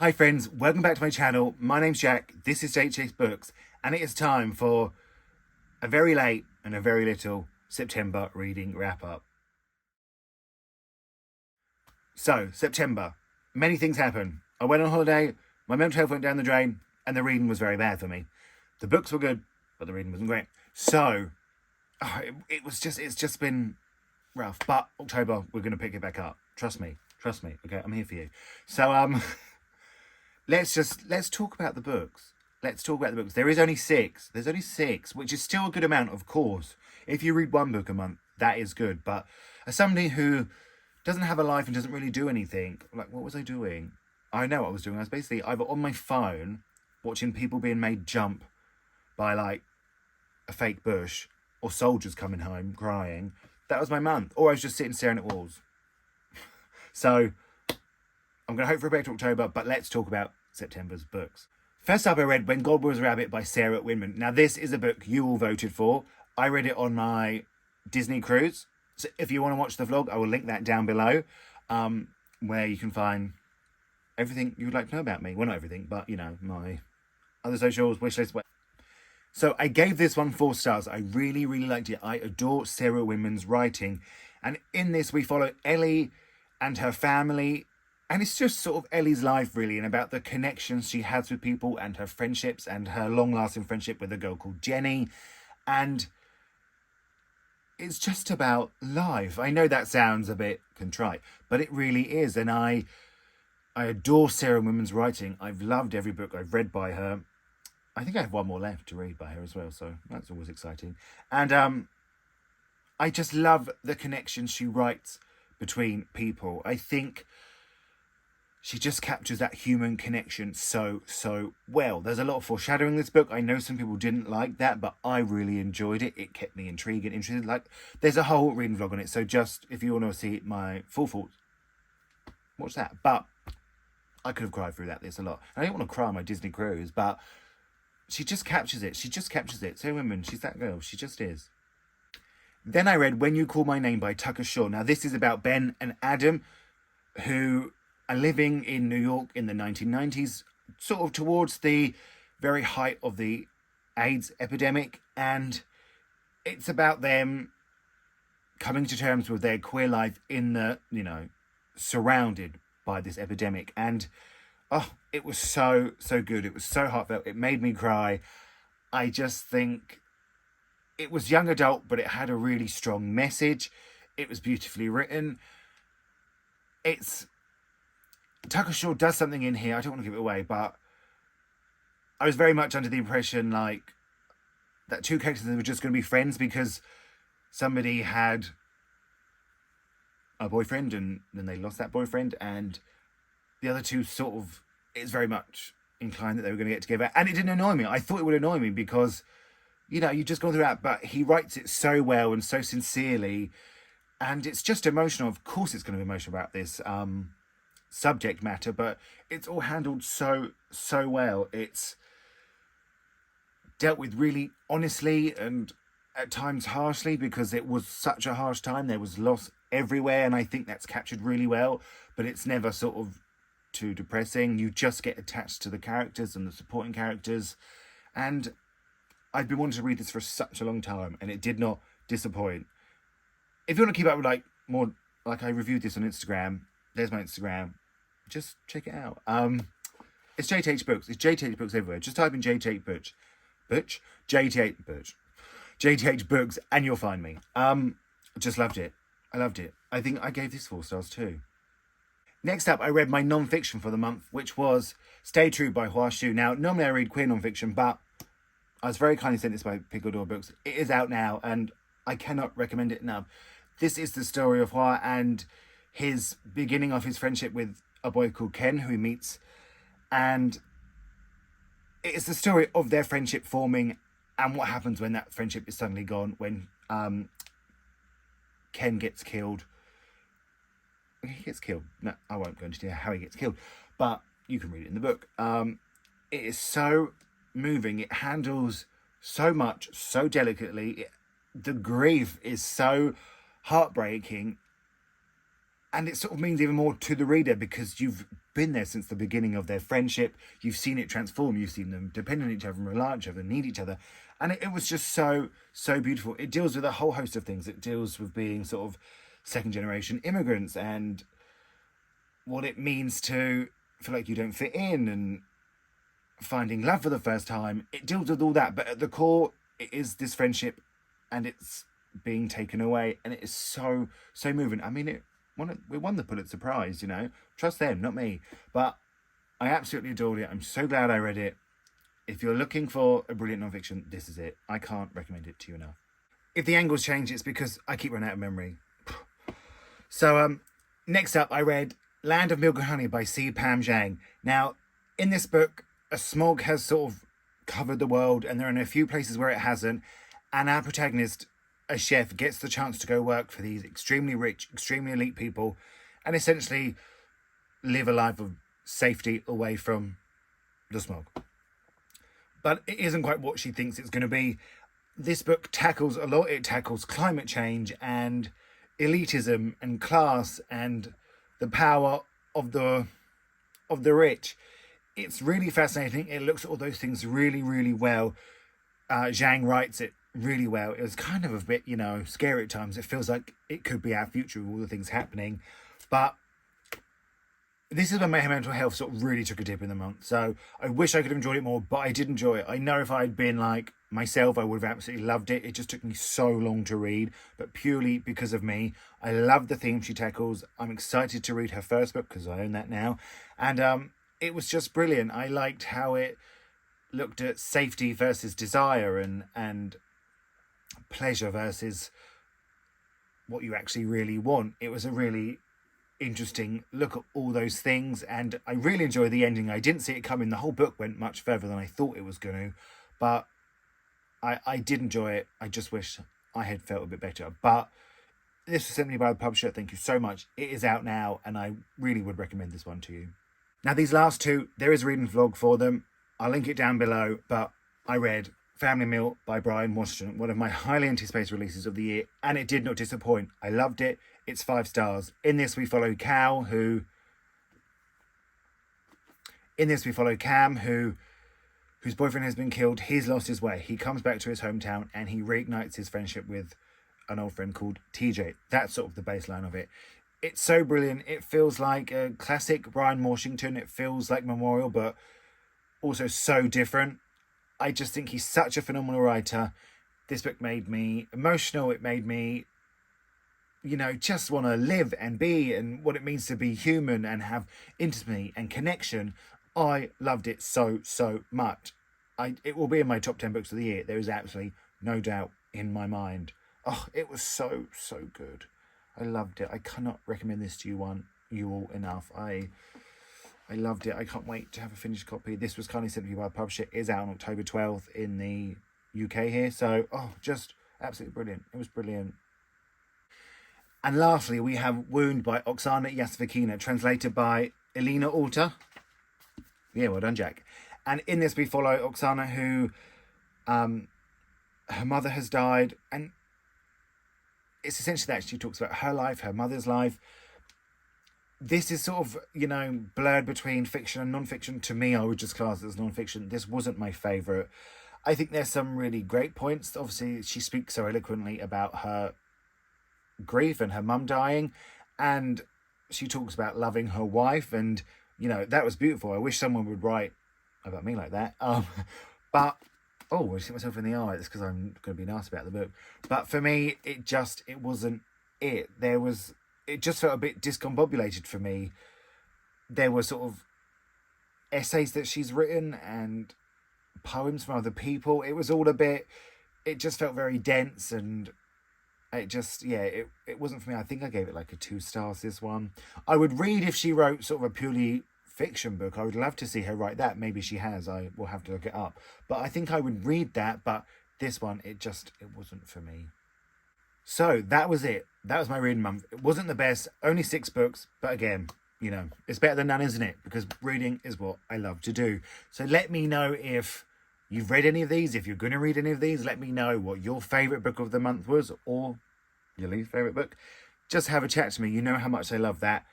Hi friends, welcome back to my channel. My name's Jack, this is Jthbooks, and it is time for a very late and a very little September reading wrap up. So, September, many things happen. I went on holiday, my mental health went down the drain, and the reading was very bad for me. The books were good, but the reading wasn't great. So, it's just been rough. But October, we're going to pick it back up. Trust me, okay, I'm here for you. So, let's talk about the books. Let's talk about the books. There is only six. There's only six, which is still a good amount, of course. If you read one book a month, that is good. But as somebody who doesn't have a life and doesn't really do anything, like, what was I doing? I know what I was doing. I was basically either on my phone watching people being made jump by, like, a fake bush, or soldiers coming home crying. That was my month. Or I was just sitting staring at walls. So I'm going to hope for a better October, but let's talk about September's books. First up, I read When God Was a Rabbit by Sarah Winman. Now, this is a book you all voted for. I read it on my Disney cruise. So if you want to watch the vlog, I will link that down below, where you can find everything you would like to know about me. Well, not everything, but, you know, my other socials, wishlist. So I gave this one 4 stars. I really, really liked it. I adore Sarah Winman's writing. And in this, we follow Ellie and her family. And it's just sort of Ellie's life, really, and about the connections she has with people and her friendships and her long-lasting friendship with a girl called Jenny. And it's just about life. I know that sounds a bit contrite, but it really is. And I adore Sarah Winman's writing. I've loved every book I've read by her. I think I have one more left to read by her as well, so that's always exciting. And I just love the connections she writes between people. I think she just captures that human connection so well. There's a lot of foreshadowing in this book. I know some people didn't like that, but I really enjoyed it. It kept me intrigued and interested. Like, there's a whole reading vlog on it, so just, if you want to see my full thoughts, watch that. But I could have cried through that. There's a lot. I don't want to cry on my Disney cruise, but she just captures it. So women, she's that girl. She just is. Then I read When You Call My Name by Tucker Shaw. Now, this is about Ben and Adam, who are living in New York in the 1990s, sort of towards the very height of the AIDS epidemic. And it's about them coming to terms with their queer life in the, you know, surrounded by this epidemic. And oh, it was so good. It was so heartfelt. It made me cry. I just think it was young adult, but it had a really strong message. It was beautifully written. Tucker Shaw does something in here. I don't want to give it away, but I was very much under the impression, like, that 2 characters were just going to be friends because somebody had a boyfriend and then they lost that boyfriend, and the other 2 sort of, it's very much inclined that they were going to get together. And it didn't annoy me. I thought it would annoy me because, you know, you've just gone through that, but he writes it so well and so sincerely, and it's just emotional. Of course it's going to be emotional about this subject matter, but it's all handled so well. It's dealt with really honestly and at times harshly, because it was such a harsh time. There was loss everywhere, and I think that's captured really well, but it's never sort of too depressing. You just get attached to the characters and the supporting characters, and I've been wanting to read this for such a long time, and it did not disappoint. If you want to keep up with, like, more, like, I reviewed this on Instagram. There's my Instagram. Just check it out. It's Jthbooks. It's Jthbooks everywhere. Just type in Jthbooks, Jthbooks, and you'll find me. Just loved it. I loved it. I think I gave this 4 stars too. Next up, I read my non-fiction for the month, which was Stay True by Hua Xu. Now, normally I read queer non-fiction, but I was very kindly sent this by Picador Books. It is out now, and I cannot recommend it enough. This is the story of Hua and his beginning of his friendship with a boy called Ken, who he meets. And it is the story of their friendship forming and what happens when that friendship is suddenly gone, when Ken gets killed. He gets killed. No, I won't go into how he gets killed, but you can read it in the book. It is so moving. It handles so much so delicately. The grief is so heartbreaking. And it sort of means even more to the reader because you've been there since the beginning of their friendship. You've seen it transform. You've seen them depend on each other and rely on each other and need each other. And it was just so beautiful. It deals with a whole host of things. It deals with being sort of second generation immigrants and what it means to feel like you don't fit in and finding love for the first time. It deals with all that. But at the core, it is this friendship and it's being taken away. And it is so moving. I mean, we won the Pulitzer Prize, Trust them, not me. But I absolutely adored it. I'm so glad I read it. If you're looking for a brilliant nonfiction, this is it. I can't recommend it to you enough. If the angles change, it's because I keep running out of memory. So next up, I read Land of Milk and Honey by C. Pam Zhang. Now, in this book, a smog has sort of covered the world and there are a few places where it hasn't. And our protagonist, a chef, gets the chance to go work for these extremely rich, extremely elite people and essentially live a life of safety away from the smog. But it isn't quite what she thinks it's going to be. This book tackles a lot. It tackles climate change and elitism and class and the power of the rich. It's really fascinating. It looks at all those things really, really well. Zhang writes it really well. It was kind of a bit, scary at times. It feels like it could be our future with all the things happening. But this is when my mental health sort of really took a dip in the month. So I wish I could have enjoyed it more, but I did enjoy it. I know if I'd been like myself, I would have absolutely loved it. It just took me so long to read, but purely because of me. I love the theme she tackles. I'm excited to read her first book because I own that now. And it was just brilliant. I liked how it looked at safety versus desire and pleasure versus what you actually really want. It was a really interesting look at all those things, and I really enjoyed the ending. I didn't see it coming. The whole book went much further than I thought it was going to, but I did enjoy it. I just wish I had felt a bit better. But this was sent me by the publisher. Thank you so much. It is out now, and I really would recommend this one to you. Now, these last two, there is a reading vlog for them. I'll link it down below, but I read Family Meal by Brian Washington, one of my highly anticipated releases of the year, and it did not disappoint. I loved it. It's 5 stars. In this, we follow Cam, whose boyfriend has been killed. He's lost his way. He comes back to his hometown and he reignites his friendship with an old friend called TJ. That's sort of the baseline of it. It's so brilliant. It feels like a classic Brian Washington. It feels like Memorial, but also so different. I just think he's such a phenomenal writer. This book made me emotional. It made me, just want to live and be and what it means to be human and have intimacy and connection. I loved it so much. It will be in my top 10 books of the year. There is absolutely no doubt in my mind. Oh, it was so good. I loved it. I cannot recommend this to you all enough. I loved it. I can't wait to have a finished copy. This was kindly sent to me by a publisher. It is out on October 12th in the UK here. So, just absolutely brilliant. It was brilliant. And lastly, we have Wound by Oksana Yasvikina, translated by Elena Alter. Yeah, well done, Jack. And in this, we follow Oksana, who her mother has died. And it's essentially that she talks about her life, her mother's life. This is sort of, blurred between fiction and non-fiction. To me, I would just class it as non-fiction. This wasn't my favourite. I think there's some really great points. Obviously, she speaks so eloquently about her grief and her mum dying. And she talks about loving her wife. And, that was beautiful. I wish someone would write about me like that. But, I hit myself in the eye. That's because I'm going to be nasty about the book. But for me, it wasn't it. It just felt a bit discombobulated for me. There were sort of essays that she's written and poems from other people. It was all it just felt very dense, and it wasn't for me. I think I gave it like a 2 stars, this one. I would read if she wrote sort of a purely fiction book. I would love to see her write that. Maybe she has. I will have to look it up. But I think I would read that, but this one, it wasn't for me. So that was it. That was my reading month. It wasn't the best, only 6 books, but again, it's better than none, isn't it? Because reading is what I love to do. So let me know if you've read any of these. If you're going to read any of these, let me know what your favourite book of the month was or your least favourite book. just have a chat to me. You know how much I love that.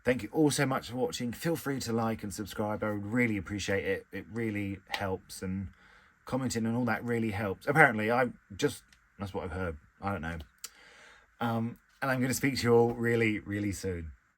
Thank you all so much for watching. Feel free to like and subscribe. I would really appreciate it. It really helps, and commenting and all that really helps. Apparently, that's what I've heard. I don't know. And I'm going to speak to you all really, really soon.